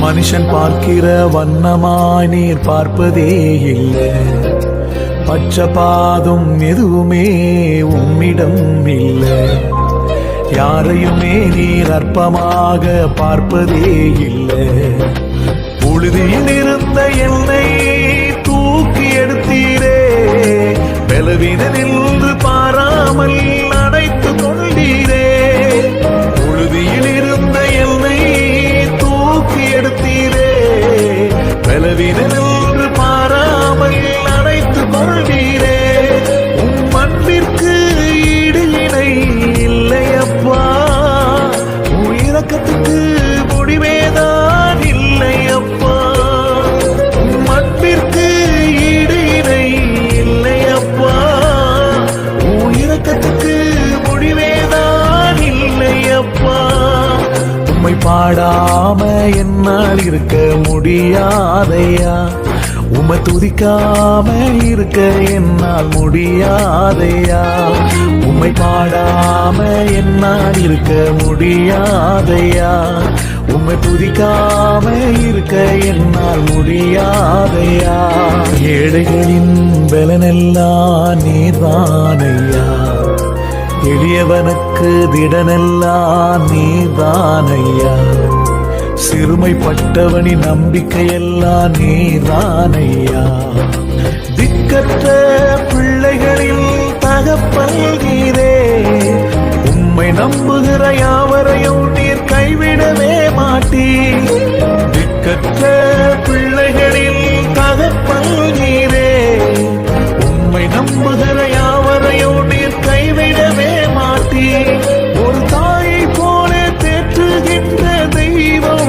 மனுஷன் பார்க்கிற வண்ணமாய் நீர் பார்ப்பதே இல்லை. பச்சபாதம் எதுவுமே உம்மிடம் இல்லை. யாரையுமே நீர் அற்பமாக பார்ப்பதே இல்லை. புழுதியில் இருந்த என்னை தூக்கி எடுத்தீரே, பலவீனனின்று பாராமல் அணைத்து கொண்டீரே. புழுதியில் இருந்த என்னை தூக்கி எடுத்தீரே, பலவீனனின்று பாராமல் அணைத்து கொண்டீரே. உம் அன்பிற்கு ஈடு இணை இல்லையப்பா, உம் இரக்கத்துக்கு முடிவேதான் இல்லையப்பா. உம் அன்பிற்கு ஈடு இணை இல்லையப்பா, உம் இரக்கத்துக்கு முடிவேதான் இல்லையப்பா. உம்மை பாடாம என்னால் இருக்க முடியாதையா, உம்மை துதிக்காம இருக்க என்னால் முடியாதையா. உம்மை பாடாம என்னால் இருக்க முடியாதையா, உம்மை துதிக்காம இருக்க என்னால் முடியாதையா. ஏழைகளின் பலனெல்லாம் நீர்தானையா, எளியவனுக்கு திடனெல்லாம் நீர்தானையா. சிறுமைப்பட்டவனின் நம்பிக்கையெல்லாம் நீர்தானையா. திக்கற்ற பிள்ளைகளில் தகப்பல்கிறே, உம்மை நம்புகிற யாவரையும் நீர் கைவிடவே மாட்டீர்.